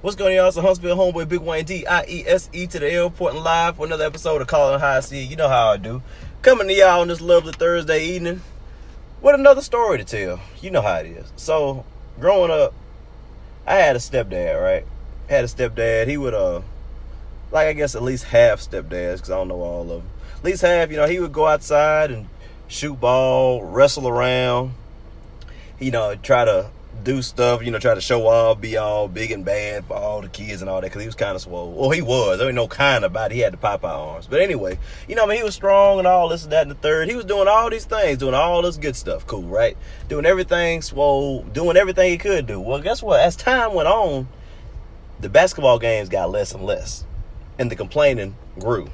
What's going on, y'all? It's the Huntsville homeboy, Big Wayne D-I-E-S-E to the airport and live for another episode of Calling High C. You know how I do. Coming to y'all on this lovely Thursday evening with another story to tell. You know how it is. So, growing up, I had a stepdad, right? He would, I guess at least half stepdads, because I don't know all of them. At least half, he would go outside and shoot ball, wrestle around, try to do stuff, try to show off, be all big and bad for all the kids and all that, because he was kind of swole. Well, he was. There ain't no kind about it. He had the Popeye arms. But anyway, he was strong and all this and that and the third. He was doing all these things, doing all this good stuff. Cool, right? Doing everything swole, doing everything he could do. Well, guess what? As time went on, the basketball games got less and less, and the complaining grew.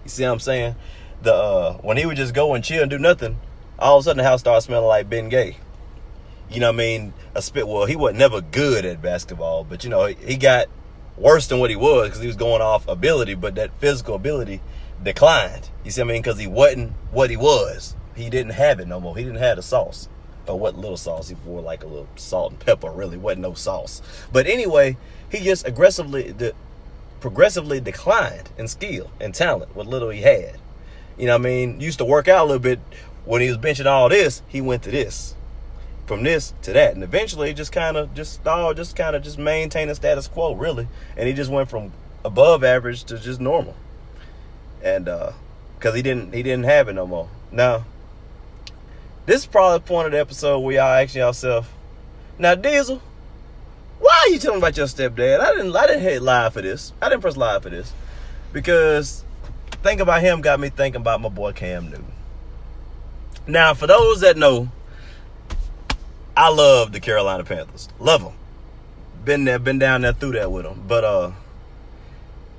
You see what I'm saying? When he would just go and chill and do nothing, all of a sudden the house started smelling like Ben Gay. You know what I mean? Well, he wasn't never good at basketball, but, he got worse than what he was because he was going off ability, but that physical ability declined. You see what I mean? Because he wasn't what he was. He didn't have it no more. He didn't have the sauce. Or what little sauce he wore, like a little salt and pepper, really. Wasn't no sauce. But anyway, he just progressively declined in skill and talent, what little he had. You know what I mean? Used to work out a little bit. When he was benching all this, he went to this. From this to that, and eventually just maintaining status quo, really. And he just went from above average to just normal, and because he didn't have it no more. Now, this is probably the point of the episode where y'all asking yourself, now Diesel, why are you telling about your stepdad? I didn't hit live for this. I didn't press live for this because thinking about him got me thinking about my boy Cam Newton. Now, for those that know, I love the Carolina Panthers. Love them. Been down there through that with them. But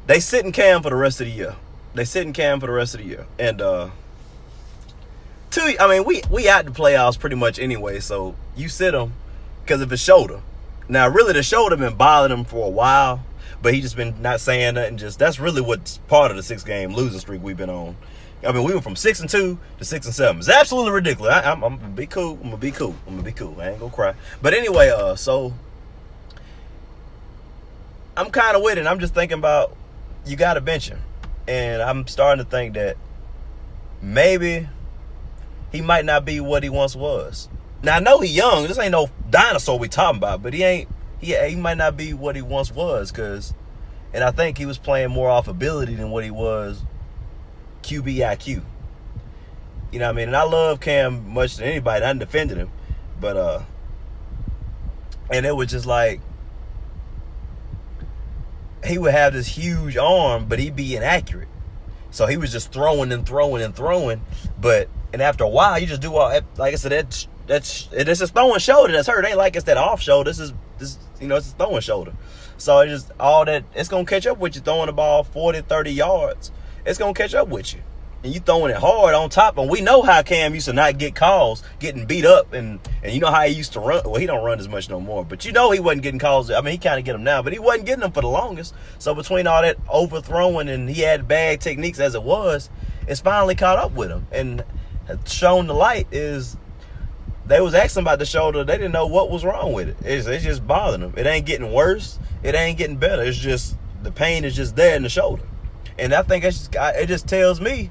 they sitting Cam for the rest of the year. And we out the playoffs pretty much anyway, so you sit him because of his shoulder. Now, really, the shoulder been bothering him for a while, but he just been not saying nothing. That's really what's part of the 6-game losing streak we've been on. I mean, we went from 6-2 to 6-7. It's absolutely ridiculous. I'm gonna be cool. I ain't gonna cry. But anyway, so I'm kind of with it. I'm just thinking about you got to bench him, and I'm starting to think that maybe he might not be what he once was. Now I know he's young. This ain't no dinosaur we talking about, but he might not be what he once was, and I think he was playing more off ability than what he was QB IQ. You know what I mean? And I love Cam much than anybody. I defended him. But, and it was just like, he would have this huge arm, but he'd be inaccurate. So he was just throwing. But, and after a while, you just do all, like I said, it's a throwing shoulder that's hurt. It ain't like it's that off shoulder. It's a throwing shoulder. So it's just all that, it's going to catch up with you throwing the ball 40, 30 yards. It's going to catch up with you. And you throwing it hard on top. And we know how Cam used to not get calls, getting beat up. And you know how he used to run. Well, he don't run as much no more. But he wasn't getting calls. I mean, he kind of get them now. But he wasn't getting them for the longest. So between all that overthrowing and he had bad techniques as it was, it's finally caught up with him. And shown the light is they was asking about the shoulder. They didn't know what was wrong with it. It's just bothering them. It ain't getting worse. It ain't getting better. It's just the pain is just there in the shoulder. And I think it just tells me,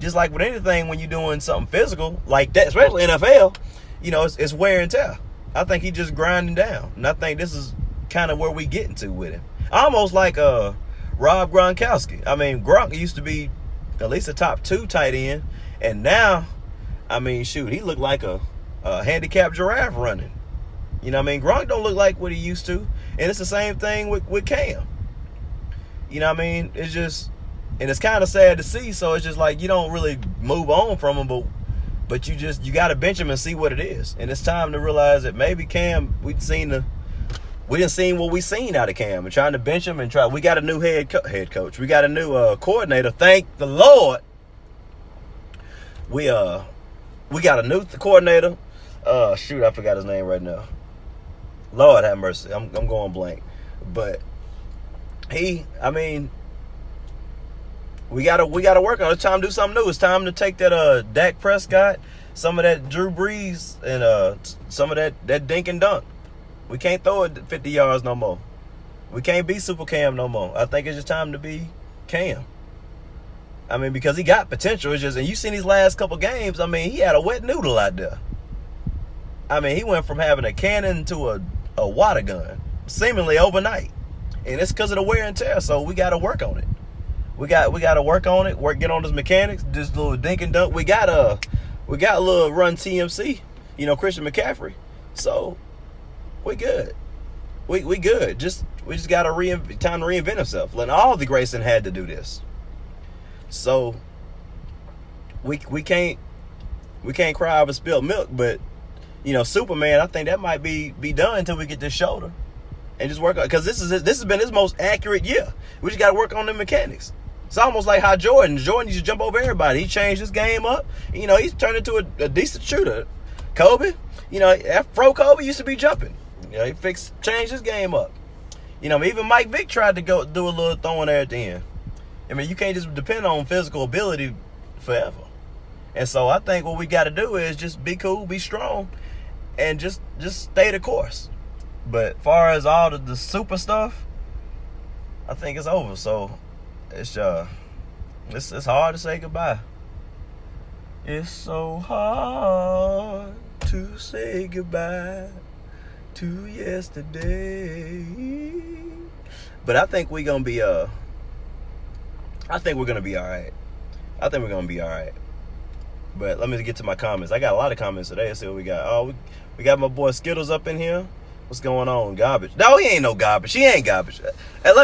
just like with anything, when you're doing something physical like that, especially NFL, it's wear and tear. I think he just grinding down. And I think this is kind of where we getting to with him. Almost like Rob Gronkowski. I mean, Gronk used to be at least a top 2 tight end. And now, I mean, shoot, he looked like a handicapped giraffe running. You know what I mean? Gronk don't look like what he used to. And it's the same thing with Cam. You know what I mean? It's just, and it's kind of sad to see. So it's just like you don't really move on from him, but you got to bench him and see what it is. And it's time to realize that maybe Cam, we didn't see what we seen out of Cam, and trying to bench him and try. We got a new head coach. We got a new coordinator. Thank the Lord. We got a new coordinator. Shoot, I forgot his name right now. Lord have mercy. I'm going blank, but. We gotta work on it. It's time to do something new. It's time to take that Dak Prescott, some of that Drew Brees, and some of that dink and dunk. We can't throw it 50 yards no more. We can't be Super Cam no more. I think it's just time to be Cam. I mean, because he got potential. It's just, and you seen these last couple games, I mean, he had a wet noodle out there. I mean, he went from having a cannon to a water gun, seemingly overnight. And it's because of the wear and tear, so we got to work on it. We got to work on it, get on his mechanics, this little dink and dunk. We got a little run TMC, Christian McCaffrey. So we good. We good. We just got to time to reinvent himself. And all the Grayson had to do this. So we can't cry over spilled milk, but Superman, I think that might be done until we get this shoulder and just work on, because this has been his most accurate year. We just got to work on the mechanics. It's almost like how Jordan used to jump over everybody. He changed his game up. He's turned into a decent shooter. Kobe, Afro Kobe used to be jumping. He changed his game up. Even Mike Vick tried to go do a little throwing there at the end. I mean, you can't just depend on physical ability forever. And so I think what we got to do is just be cool, be strong, and just stay the course. But as far as all the super stuff, I think it's over. So it's hard to say goodbye. It's so hard to say goodbye to yesterday. But I think we're gonna be all right. I think we're gonna be all right. But let me get to my comments. I got a lot of comments today. Let's see what we got. Oh, we got my boy Skittles up in here. What's going on? Garbage. No, he ain't no garbage. He ain't garbage. And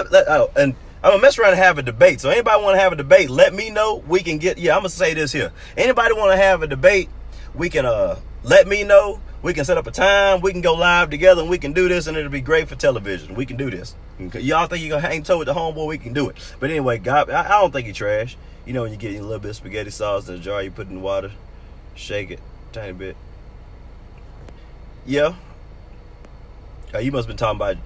I'm gonna mess around and have a debate. So anybody want to have a debate, let me know. We can get. Yeah, I'm gonna say this here. Anybody want to have a debate? We can let me know. We can set up a time. We can go live together, and we can do this, and it'll be great for television. We can do this. Y'all think you're gonna hang toe with the homeboy? We can do it. But anyway, God, I don't think he trash. When you get a little bit of spaghetti sauce in a jar, you put it in water, shake it, tiny bit. Yeah. You must have been talking about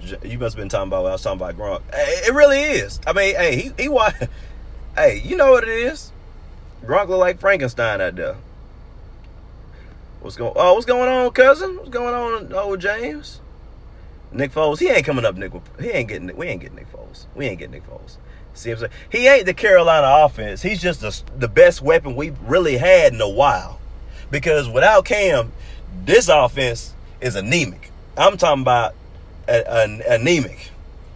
what I was talking about Gronk. It really is. I mean, hey, hey, you know what it is? Gronk look like Frankenstein out there. What's going on, cousin? What's going on, old James? Nick Foles, he ain't coming up. We ain't getting Nick Foles. See what I'm saying? He ain't the Carolina offense. He's just the best weapon we've really had in a while. Because without Cam, this offense is anemic. I'm talking about anemic.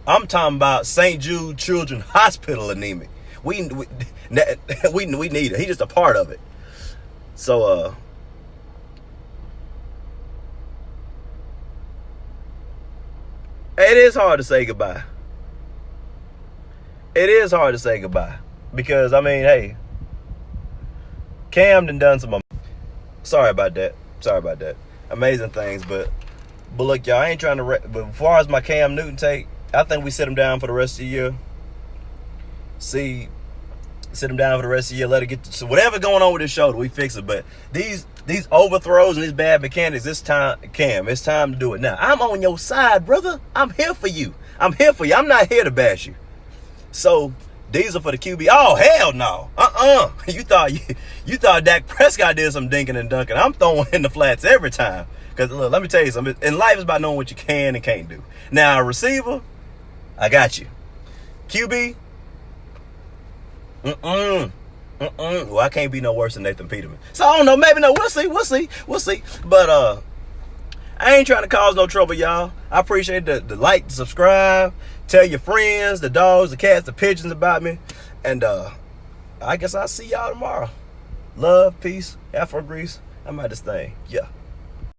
I'm talking about St. Jude Children's Hospital anemic. We need it. He's just a part of it. So it is hard to say goodbye. It is hard to say goodbye. Because, I mean, hey, Cam done some. Sorry about that. Amazing things, but look, y'all, I ain't trying to. But as far as my Cam Newton take, I think we sit him down for the rest of the year. Sit him down for the rest of the year. Let it get so whatever going on with his shoulder, we fix it. But these overthrows and these bad mechanics, it's time, Cam. It's time to do it now. I'm on your side, brother. I'm here for you. I'm not here to bash you. So these are for the QB. Oh, hell no. You thought Dak Prescott did some dinking and dunking. I'm throwing in the flats every time. Because, look, let me tell you something. In life, it's about knowing what you can and can't do. Now, a receiver, I got you. QB, well, I can't be no worse than Nathan Peterman. So, I don't know. Maybe no. We'll see. But I ain't trying to cause no trouble, y'all. I appreciate the like, the subscribe. Tell your friends, the dogs, the cats, the pigeons about me. And I guess I'll see y'all tomorrow. Love, peace, Afro Grease. I'm at this thing. Yeah.